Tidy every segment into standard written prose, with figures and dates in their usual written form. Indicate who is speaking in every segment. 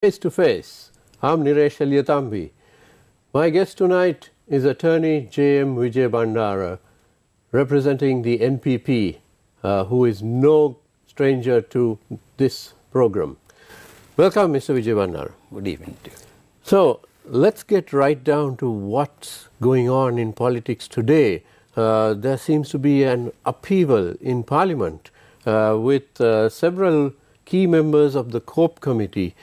Speaker 1: Face to Face. I'm Niresh Aliyatambi. My guest tonight is attorney J.M. Wijebandara, representing the NPP, who is no stranger to this program. Welcome, Mr. Wijebandara.
Speaker 2: Good evening to you.
Speaker 1: So, let's get right down to what's going on in politics today. There seems to be an upheaval in Parliament with several key members of the COPE committee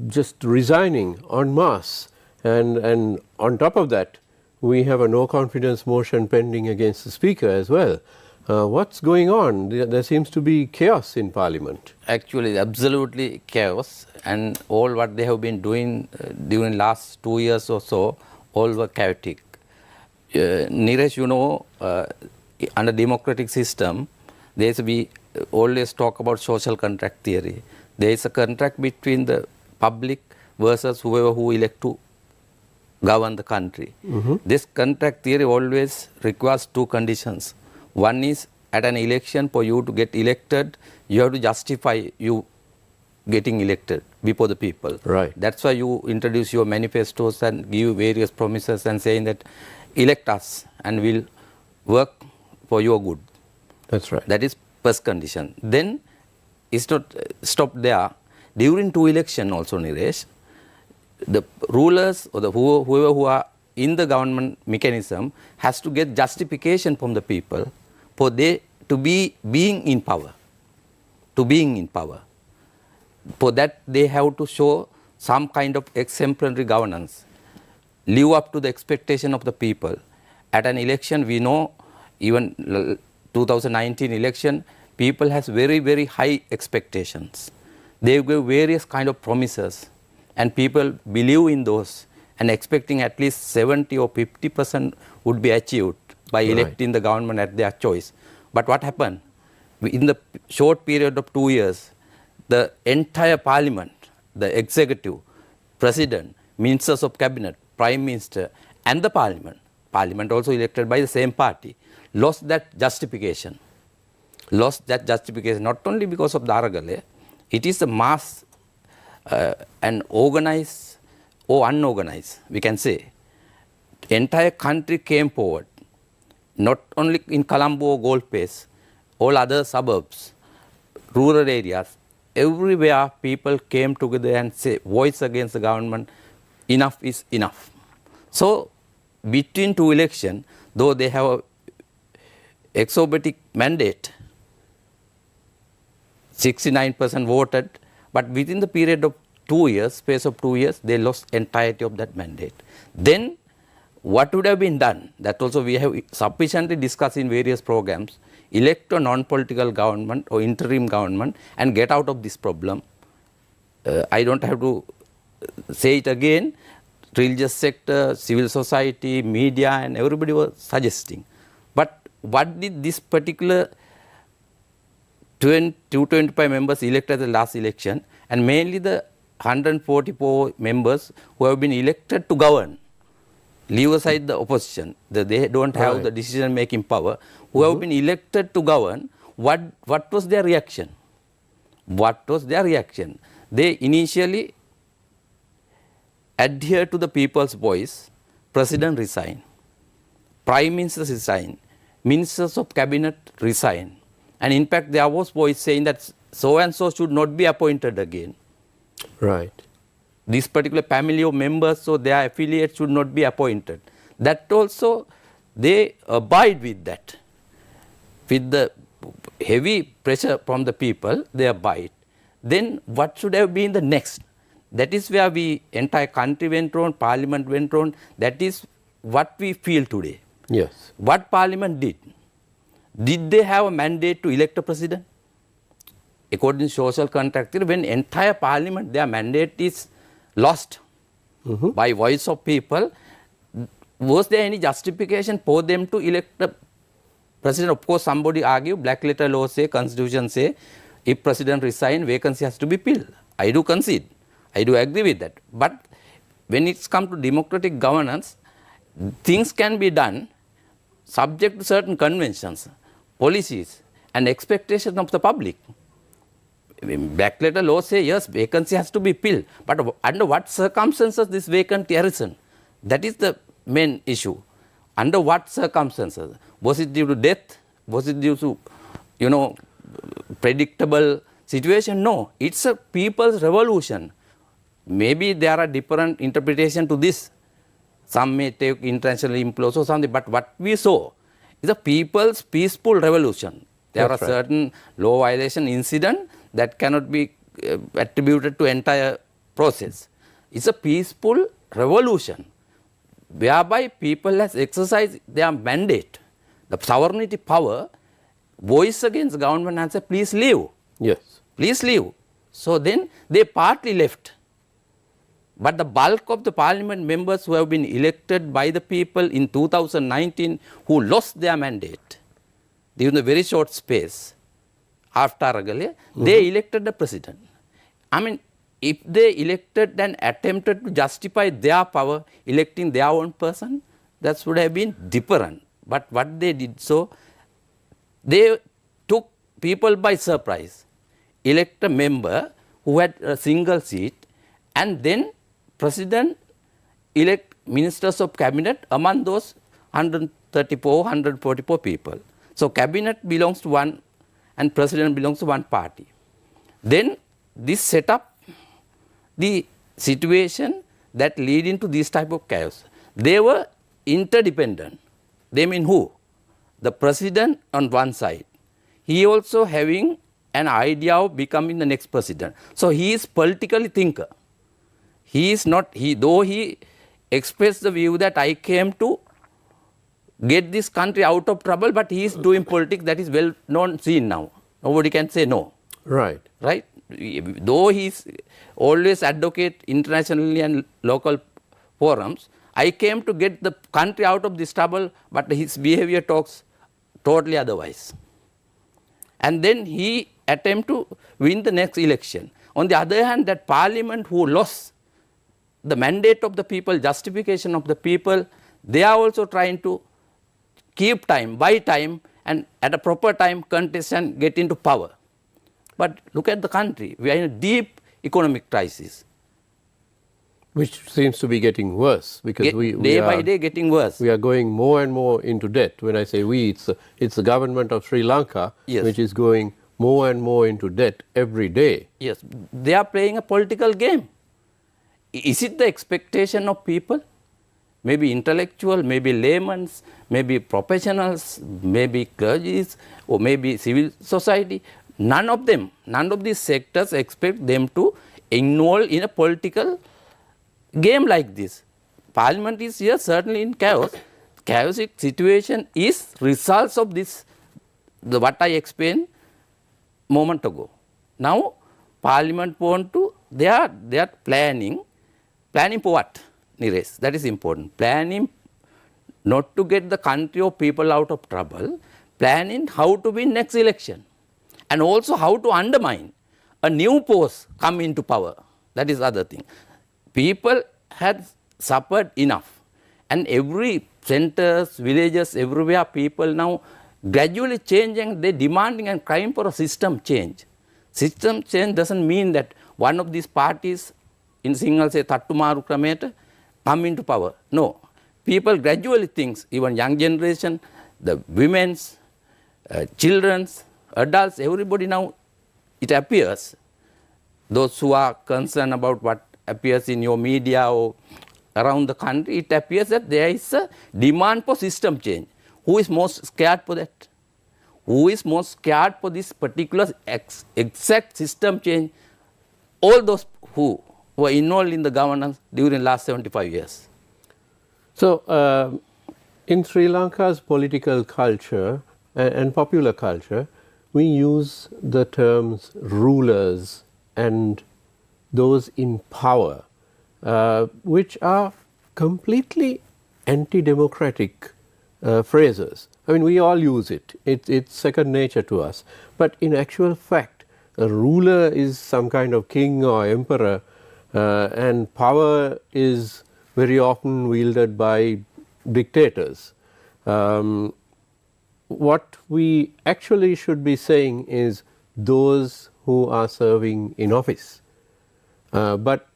Speaker 1: just resigning en masse, and on top of that we have a no confidence motion pending against the speaker as well. What's going on? There seems to be chaos in Parliament.
Speaker 2: Actually, absolutely chaos, and all what they have been doing during last 2 years or so, all were chaotic. Niresh, you know, under democratic system, we always talk about social contract theory. There is a contract between the public versus whoever who elect to govern the country. This contract theory always requires two conditions. One is, at an election, for you to get elected, you have to justify you getting elected before the people.
Speaker 1: Right.
Speaker 2: That's why you introduce your manifestos and give various promises and saying that elect us and we'll work for your good.
Speaker 1: That's right.
Speaker 2: That is first condition. Then it's not stopped there. During two election also, Niresh, the rulers or the whoever who are in the government mechanism has to get justification from the people for they to be being in power. To being in power. For that they have to show some kind of exemplary governance, live up to the expectation of the people. At an election, we know even 2019 election, people has very, very high expectations. They give various kind of promises and people believe in those and expecting at least 70 or 50% would be achieved by electing the government at their choice. But what happened? In the short period of 2 years, the entire parliament, the executive, president, ministers of cabinet, prime minister and the parliament also elected by the same party, lost that justification. Lost that justification not only because of the Aragale, it is a mass and organized or unorganized, we can say. The entire country came forward, not only in Colombo or Gold Coast, all other suburbs, rural areas, everywhere people came together and say, voice against the government, enough is enough. So, between two elections, though they have a exorbitant mandate, 69% voted, but within the period of 2 years, space of 2 years, they lost entirety of that mandate. Then, what would have been done? That also we have sufficiently discussed in various programs. Elect a non-political government or interim government and get out of this problem. I don't have to say it again. Religious sector, civil society, media and everybody was suggesting. But what did this particular 225 members elected at the last election, and mainly the 144 members who have been elected to govern, leave aside the opposition, they don't have the decision making power, who have been elected to govern, what was their reaction? What was their reaction? They initially adhered to the people's voice. President resigned, prime ministers resigned, ministers of cabinet resigned. And in fact, there was voice saying that so and so should not be appointed again.
Speaker 1: Right.
Speaker 2: This particular family of members, so their affiliates should not be appointed. That also, they abide with that. With the heavy pressure from the people, they abide. Then what should have been the next? That is where entire country went on, parliament went on. That is what we feel today.
Speaker 1: Yes.
Speaker 2: What parliament did? Did they have a mandate to elect a president? According to social contract theory, when entire parliament, their mandate is lost by voice of people, was there any justification for them to elect a president? Of course, somebody argue, black letter law say, constitution say, if president resign, vacancy has to be filled. I do concede. I do agree with that. But when it's come to democratic governance, things can be done subject to certain conventions, policies and expectations of the public. Black letter law say yes, vacancy has to be filled, but under what circumstances this vacancy arisen? That is the main issue. Under what circumstances? Was it due to death? Was it due to, predictable situation? No, it's a people's revolution. Maybe there are different interpretation to this. Some may take international influence or something, but what we saw is a people's peaceful revolution. There
Speaker 1: That's
Speaker 2: are
Speaker 1: right.
Speaker 2: certain law violation incident that cannot be attributed to entire process. It's a peaceful revolution whereby people has exercised their mandate, the sovereignty power, voice against government and say, please leave,
Speaker 1: Yes.
Speaker 2: please leave. So then they partly left. But the bulk of the parliament members who have been elected by the people in 2019 who lost their mandate during a very short space after Aragale, they elected the president. I mean, if they elected and attempted to justify their power, electing their own person, that would have been different. But what they did so, they took people by surprise, elect a member who had a single seat, and then president elect ministers of cabinet among those 134, 144 people. So cabinet belongs to one and president belongs to one party. Then this set up the situation that lead into this type of chaos. They were interdependent. They mean who? The president on one side. He also having an idea of becoming the next president. So he is politically thinker. He is not, though he expressed the view that I came to get this country out of trouble, but he is doing politics that is well known seen now. Nobody can say no.
Speaker 1: Right.
Speaker 2: Right? Though he is always advocate internationally and local forums, I came to get the country out of this trouble, but his behavior talks totally otherwise. And then he attempt to win the next election. On the other hand, that parliament who lost the mandate of the people, justification of the people, they are also trying to keep time, buy time, and at a proper time contest and get into power. But look at the country. We are in a deep economic crisis.
Speaker 1: Which seems to be getting worse because we
Speaker 2: day
Speaker 1: are,
Speaker 2: by day getting worse.
Speaker 1: we are going more and more into debt. When I say we, it's the government of Sri Lanka
Speaker 2: Yes.
Speaker 1: which is going more and more into debt every day.
Speaker 2: Yes, they are playing a political game. Is it the expectation of people? Maybe intellectual, maybe laymen, maybe professionals, maybe clergies, or maybe civil society. None of them, none of these sectors expect them to involve in a political game like this. Parliament is here certainly in chaos. Chaotic situation is results of this, what I explained moment ago. Now, Parliament want to, they are planning for what? Niresh, that is important. Planning not to get the country or people out of trouble, planning how to win next election, and also how to undermine a new post come into power. That is other thing. People had suffered enough, and every centers, villages, everywhere, people now gradually changing, they demanding and crying for a system change. System change doesn't mean that one of these parties in single say Tattumaru Krameta come into power. No. People gradually think, even young generation, the women's, children's, adults, everybody now, it appears, those who are concerned about what appears in your media or around the country, it appears that there is a demand for system change. Who is most scared for that? Who is most scared for this particular exact system change? All those who were involved in the governance during the last 75 years.
Speaker 1: So, in Sri Lanka's political culture and popular culture, we use the terms rulers and those in power, which are completely anti-democratic phrases. I mean, we all use it. It's second nature to us. But in actual fact, a ruler is some kind of king or emperor, and power is very often wielded by dictators. What we actually should be saying is those who are serving in office. But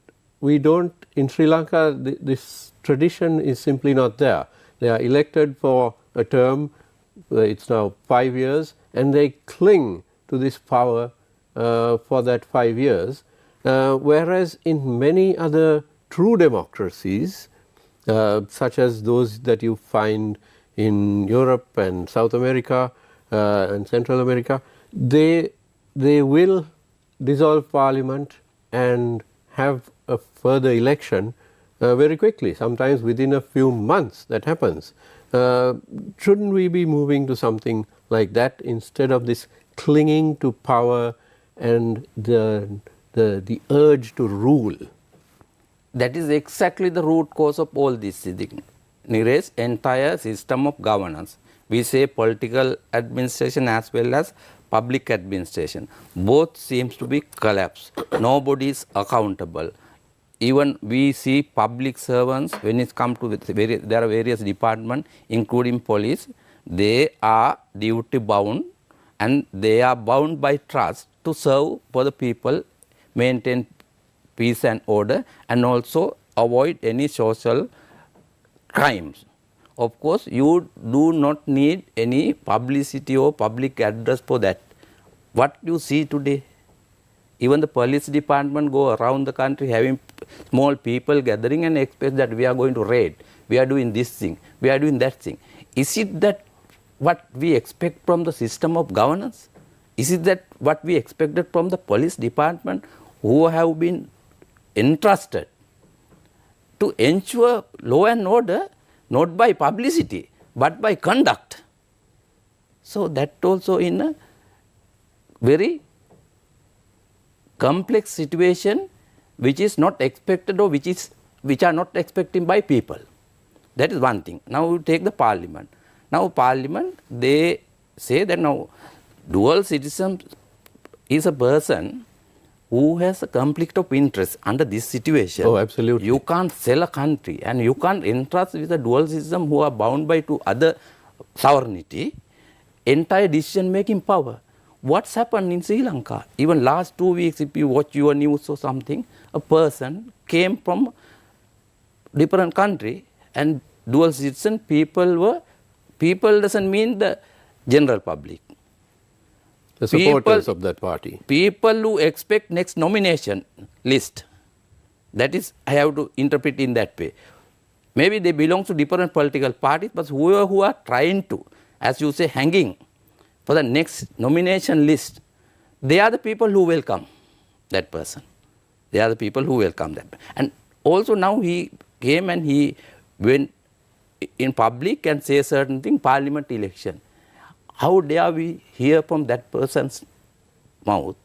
Speaker 1: we don't, in Sri Lanka, this tradition is simply not there. They are elected for a term, it's now 5 years, and they cling to this power for that 5 years. Whereas in many other true democracies, such as those that you find in Europe and South America and Central America, they will dissolve parliament and have a further election very quickly, sometimes within a few months that happens. Shouldn't we be moving to something like that instead of this clinging to power and the urge to rule?
Speaker 2: That is exactly the root cause of all this. Niresh, entire system of governance. We say political administration as well as public administration. Both seems to be collapsed. Nobody is accountable. Even we see public servants, when it comes to there are various departments, including police, they are duty bound and they are bound by trust to serve for the people, maintain peace and order, and also avoid any social crimes. Of course, you do not need any publicity or public address for that. What you see today, even the police department go around the country having small people gathering and expect that we are going to raid, we are doing this thing, we are doing that thing. Is it that what we expect from the system of governance? Is it that what we expected from the police department who have been entrusted to ensure law and order, not by publicity, but by conduct? So that also in a very complex situation which is not expected or which are not expected by people. That is one thing. Now we take the parliament. Now parliament, they say that now dual citizen is a person who has a conflict of interest under this situation.
Speaker 1: Oh, absolutely.
Speaker 2: You can't sell a country and you can't entrust with a dual citizen who are bound by to other sovereignty, entire decision making power. What's happened in Sri Lanka? Even last 2 weeks, if you watch your news or something, a person came from different country and dual citizen people doesn't mean the general public.
Speaker 1: The supporters of that party.
Speaker 2: People who expect next nomination list. That is, I have to interpret in that way. Maybe they belong to different political parties, but who are trying to, as you say, hanging for the next nomination list, they are the people who welcome that person. They are the people who welcome that. And also now he came and he went in public and say certain thing, parliament election. How dare we hear from that person's mouth?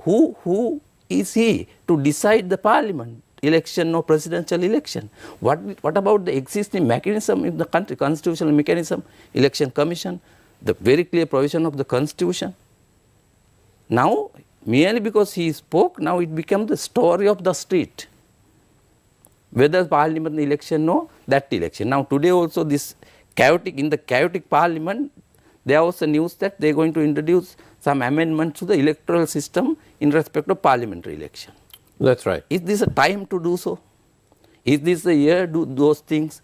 Speaker 2: Who is he to decide the parliament election or presidential election? What about the existing mechanism in the country, constitutional mechanism, election commission, the very clear provision of the constitution? Now, merely because he spoke, now it became the story of the street. Whether parliament election or that election. Now today also this in the chaotic parliament, there was a news that they are going to introduce some amendments to the electoral system in respect of parliamentary election.
Speaker 1: That's right.
Speaker 2: Is this a time to do so? Is this the year to do those things?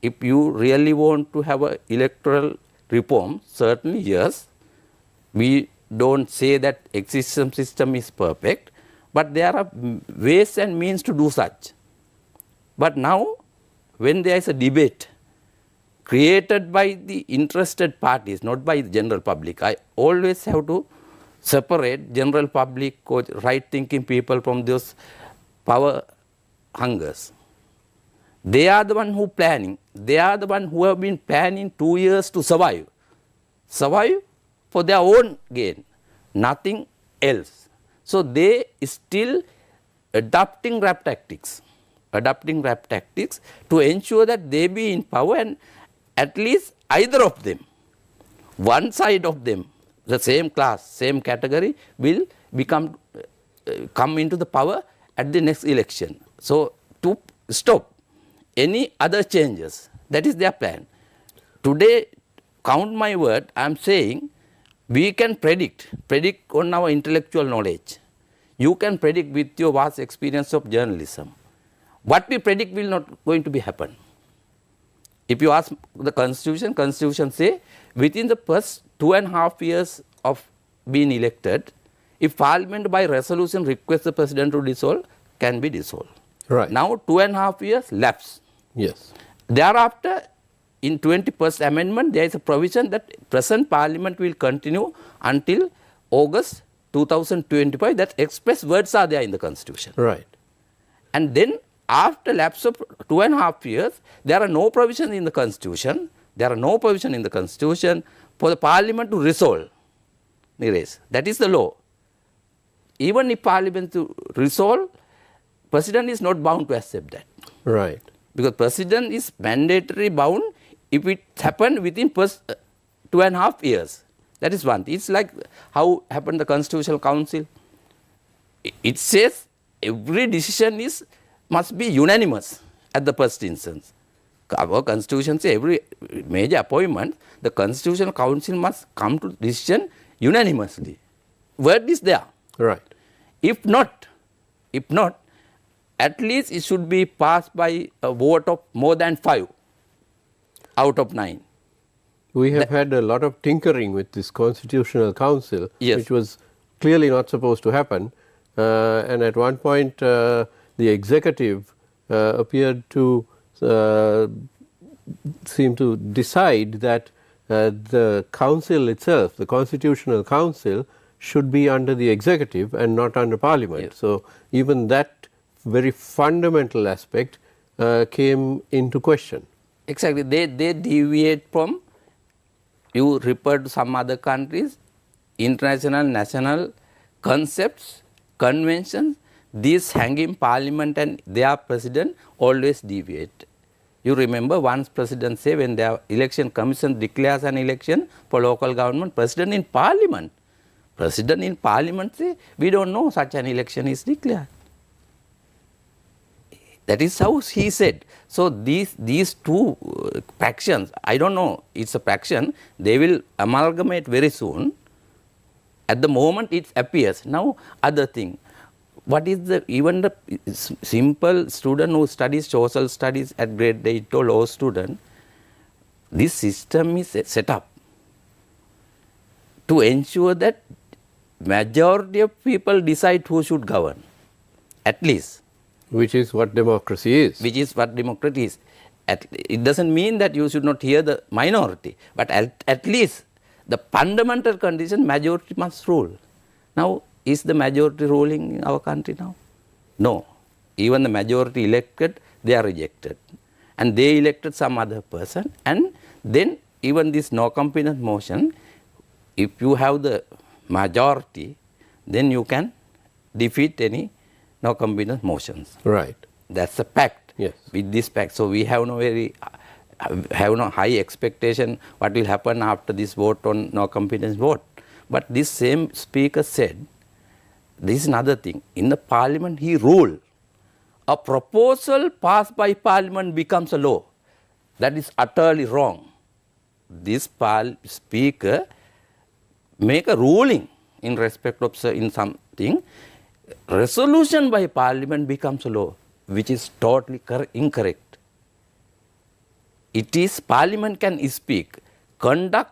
Speaker 2: If you really want to have an electoral reform, certainly yes. We don't say that existing system is perfect, but there are ways and means to do such. But now, when there is a debate created by the interested parties, not by the general public, I always have to separate general public or right-thinking people from those power hungers. They are the one who planning. They are the one who have been planning 2 years to survive. Survive for their own gain, nothing else. So they still adopting rap tactics to ensure that they be in power, and at least either of them, one side of them, the same class, same category, will come into the power at the next election. So to stop any other changes, that is their plan. Today, count my word, I am saying We can predict on our intellectual knowledge. You can predict with your vast experience of journalism. What we predict will not going to be happen. If you ask the constitution say within the first 2.5 years of being elected, if parliament by resolution requests the president to dissolve, can be dissolved.
Speaker 1: Right.
Speaker 2: Now 2.5 years lapse.
Speaker 1: Yes.
Speaker 2: Thereafter, in 21st amendment, there is a provision that present parliament will continue until August 2025. That express words are there in the constitution.
Speaker 1: Right.
Speaker 2: And then after lapse of 2.5 years, there are no provisions in the constitution. There are no provision in the constitution for the parliament to resolve. That is the law. Even if parliament to resolve, president is not bound to accept that.
Speaker 1: Right.
Speaker 2: Because president is mandatory bound if it happened within first 2.5 years. That is one. It's like how happened the Constitutional Council. It says every decision must be unanimous at the first instance. Our constitution says every major appointment, the Constitutional Council must come to decision unanimously. Word is there.
Speaker 1: Right.
Speaker 2: If not, at least it should be passed by a vote of more than 5 out of 9.
Speaker 1: We have had a lot of tinkering with this Constitutional Council,
Speaker 2: Yes.
Speaker 1: which was clearly not supposed to happen. And at one point, the executive appeared to seem to decide that the council itself, the Constitutional Council, should be under the executive and not under parliament.
Speaker 2: Yes.
Speaker 1: So even that very fundamental aspect came into question.
Speaker 2: Exactly. They deviate from, you refer to some other countries, international, national concepts, conventions, these hanging parliament and their president always deviate. You remember once president say when their election commission declares an election for local government, president in parliament say, we don't know such an election is declared. That is how he said. So these two factions, I don't know, it's a faction, they will amalgamate very soon. At the moment it appears. Now other thing, what is even the simple student who studies social studies at grade 8 or law student, this system is set up to ensure that majority of people decide who should govern, at least.
Speaker 1: Which is what democracy is.
Speaker 2: Which is what democracy is. It doesn't mean that you should not hear the minority, but at least the fundamental condition, majority must rule. Now, is the majority ruling in our country now? No. Even the majority elected, they are rejected. And they elected some other person. And then even this no confidence motion, if you have the majority, then you can defeat any no confidence motions.
Speaker 1: Right.
Speaker 2: That's a pact.
Speaker 1: Yes.
Speaker 2: With this pact. So we have no high expectation what will happen after this vote on no confidence vote. But this same speaker said, this is another thing. In the parliament he ruled, a proposal passed by parliament becomes a law. That is utterly wrong. This speaker make a ruling in respect of in something, resolution by parliament becomes a law, which is totally incorrect. It is parliament can speak, conduct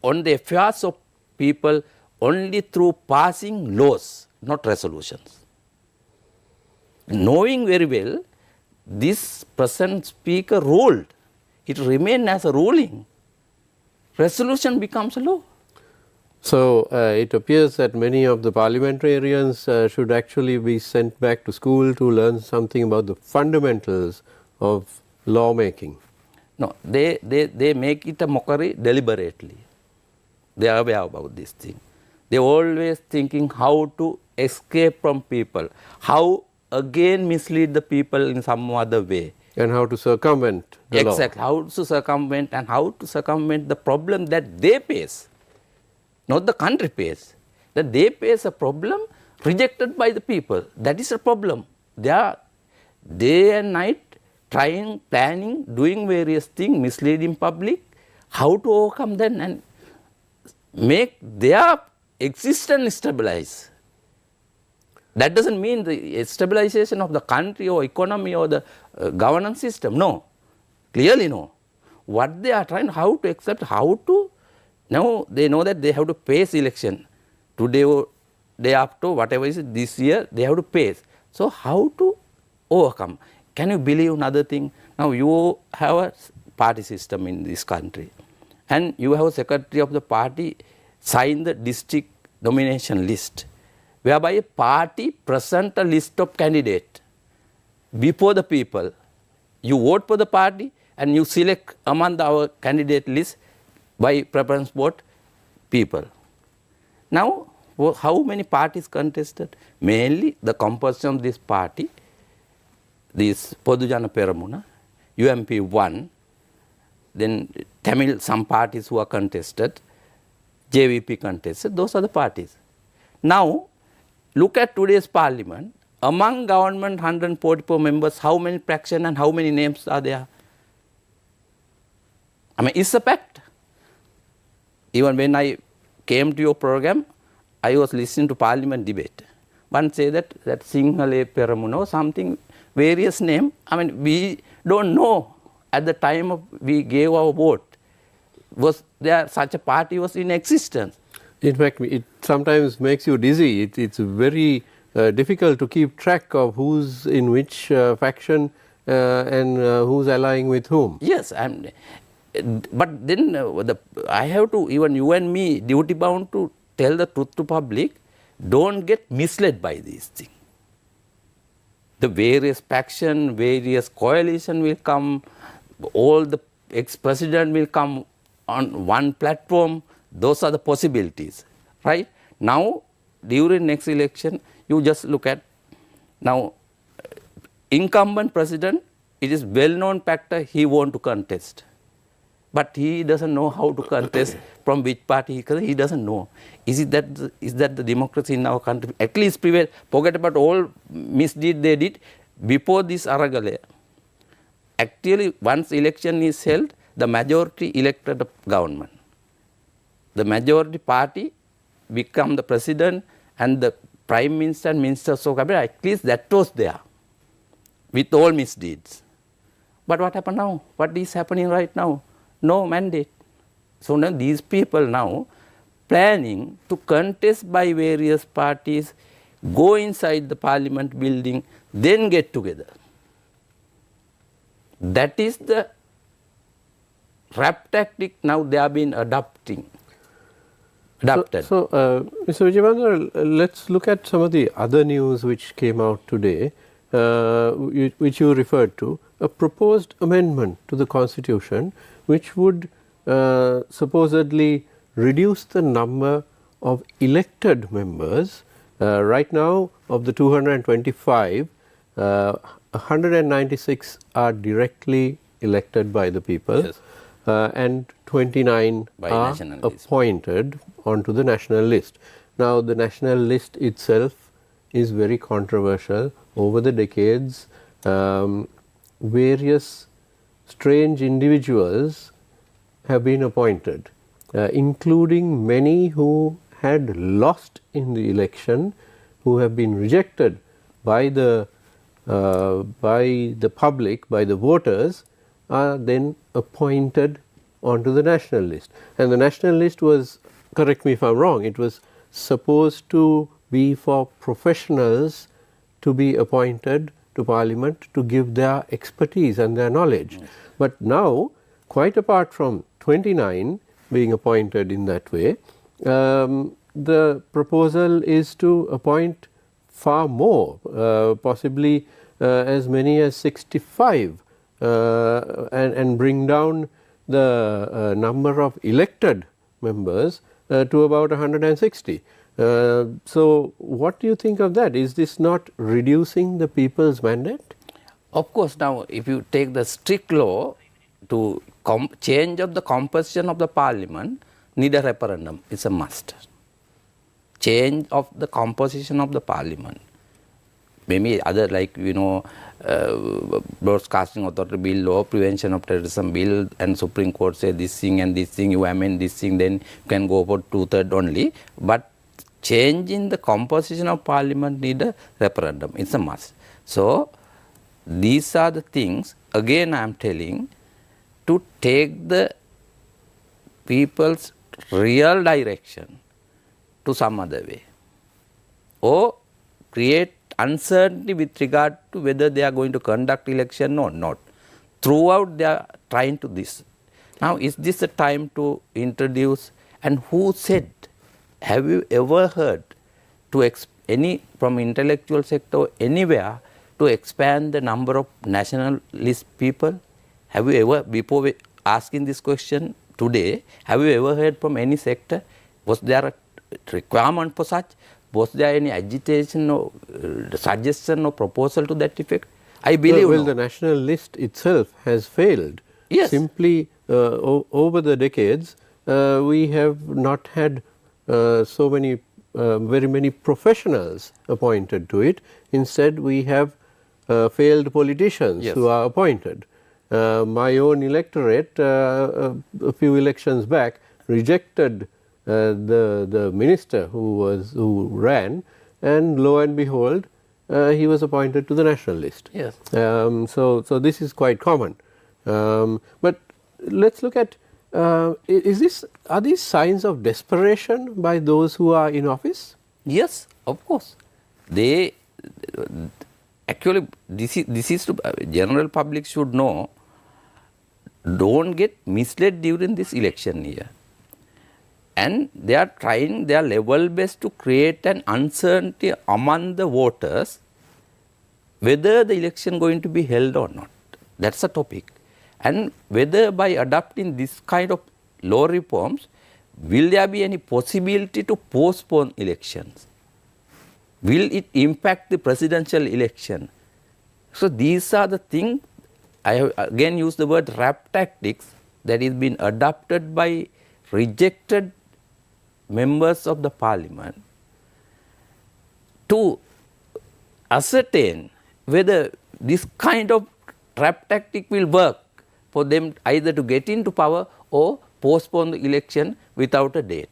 Speaker 2: on the affairs of people only through passing laws, not resolutions. Knowing very well, this present speaker ruled, it remained as a ruling. Resolution becomes a law.
Speaker 1: So it appears that many of the parliamentarians should actually be sent back to school to learn something about the fundamentals of lawmaking.
Speaker 2: No, they make it a mockery deliberately. They are aware about this thing. They always thinking how to escape from people, how again mislead the people in some other way.
Speaker 1: And how to circumvent the law.
Speaker 2: Exactly, how to circumvent and how to circumvent the problem that they face, not the country face. That they face a problem rejected by the people. That is a problem. They are day and night trying, planning, doing various things, misleading public, how to overcome them and make their existence stabilized. That doesn't mean the stabilization of the country or economy or the governance system. No, clearly no. What they are trying, how to accept, how to, now they know that they have to face election. Today or day after, whatever is this year, they have to face. So how to overcome? Can you believe another thing? Now you have a party system in this country and you have a secretary of the party sign the district nomination list, whereby a party present a list of candidates before the people. You vote for the party and you select among our candidate list by preference vote people. Now, how many parties contested? Mainly the composition of this party, this Podujana Peramuna, UMP 1, then Tamil, some parties who are contested, JVP contested, those are the parties. Now, look at today's parliament. Among government 144 members, how many fractions and how many names are there? I mean, it's a fact. Even when I came to your program, I was listening to parliament debate. One say that Singhale Peramuna or something, various name. I mean, we don't know at the time of we gave our vote. Was there such a party was in existence?
Speaker 1: In fact, it sometimes makes you dizzy. It's very difficult to keep track of who's in which faction and who's allying with whom.
Speaker 2: Yes, but then I have to, even you and me, duty bound to tell the truth to public. Don't get misled by these things. The various faction, various coalition will come, all the ex-president will come on one platform. Those are the possibilities, right? Now, during next election, you just look at, now, incumbent president, it is well-known factor he want to contest. But he doesn't know how to contest, from which party, he doesn't know. Is that the democracy in our country? At least prevail, forget about all misdeed they did before this Aragale. Actually, once election is held, the majority elected the government. The majority party become the president and the prime minister and ministers of cabinet. At least that was there with all misdeeds. But what happened now? What is happening right now? No mandate. So now these people now planning to contest by various parties, go inside the parliament building, then get together. That is the rap tactic now they have been adopted.
Speaker 1: So Mr. Wijebandara, let's look at some of the other news which came out today, which you referred to, a proposed amendment to the Constitution which would supposedly reduce the number of elected members. Right now, of the 225, 196 are directly elected by the people, yes. And 29 by are appointed onto the national list. Now, the national list itself is very controversial. Over the decades, various strange individuals have been appointed, including many who had lost in the election, who have been rejected by the public, by the voters, are then appointed onto the national list. And the national list was, correct me if I am wrong, it was supposed to be for professionals to be appointed to Parliament to give their expertise and their knowledge. Yes. But now, quite apart from 29 being appointed in that way, the proposal is to appoint far more, possibly as many as 65, and bring down the number of elected members to about 160. So, what do you think of that? Is this not reducing the people's mandate?
Speaker 2: Of course, now if you take the strict law to change of the composition of the parliament, need a referendum. It's a must. Change of the composition of the parliament. maybe other like, broadcasting authority bill or prevention of terrorism bill, and Supreme Court say this thing and this thing, you amend this thing, then you can go for 2/3 only. But changing the composition of parliament need a referendum. It's a must. So these are the things, again I am telling, to take the people's real direction to some other way, or create uncertainty with regard to whether they are going to conduct election or not. Throughout they are trying to this. Now is this a time to introduce, and who said, have you ever heard to any from intellectual sector anywhere to expand the number of nationalist people? Have you ever, before asking this question today, have you ever heard from any sector? Was there a requirement for such? Was there any agitation or suggestion or proposal to that effect? I believe
Speaker 1: well,
Speaker 2: no.
Speaker 1: the national list itself has failed.
Speaker 2: Yes.
Speaker 1: Simply over the decades, we have not had very many professionals appointed to it. Instead, we have failed politicians
Speaker 2: Yes.
Speaker 1: who are appointed. My own electorate, a few elections back, rejected the minister who ran, and lo and behold, he was appointed to the national list.
Speaker 2: Yes.
Speaker 1: So this is quite common. But let's look at, are these signs of desperation by those who are in office?
Speaker 2: Yes, of course. They actually, this is to general public should know. Don't get misled during this election year. And they are trying their level best to create an uncertainty among the voters whether the election going to be held or not. That's a topic. And whether by adopting this kind of law reforms, will there be any possibility to postpone elections? Will it impact the presidential election? So these are the things, I have again used the word rap tactics, that is been adopted by rejected members of the parliament to ascertain whether this kind of trap tactic will work for them either to get into power or postpone the election without a date.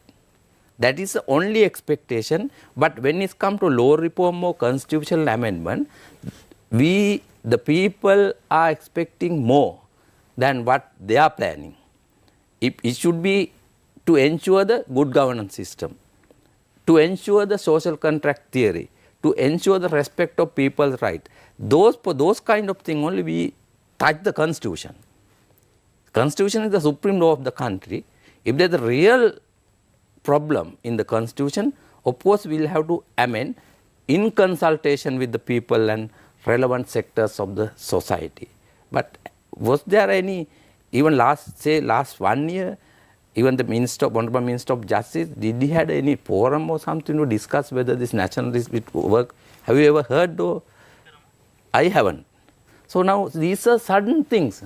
Speaker 2: That is the only expectation. But when it comes to law reform or constitutional amendment, the people are expecting more than what they are planning. It should be to ensure the good governance system, to ensure the social contract theory, to ensure the respect of people's right. For those kind of things only we touch the constitution. Constitution is the supreme law of the country. If there is a real problem in the constitution, of course we will have to amend in consultation with the people and relevant sectors of the society. But was there any, even last 1 year, even the Honorable Minister of Justice, did he had any forum or something to discuss whether this nationalist will work? Have you ever heard though? I haven't. So now these are sudden things.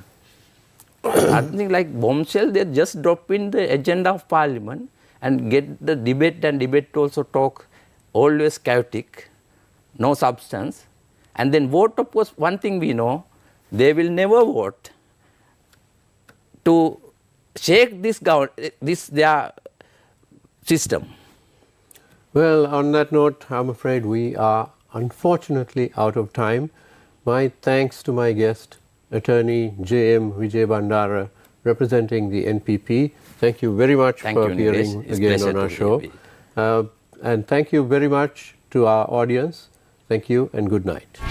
Speaker 2: Something like bombshell, they just drop in the agenda of parliament and get the debate, and debate also talk always chaotic, no substance. And then vote, of course, one thing we know, they will never vote to shake this their system.
Speaker 1: Well, on that note, I'm afraid we are unfortunately out of time. My thanks to my guest, Attorney J.M. Wijebandara, representing the NPP. Thank you very much for appearing again on our show. And thank you very much to our audience. Thank you and good night.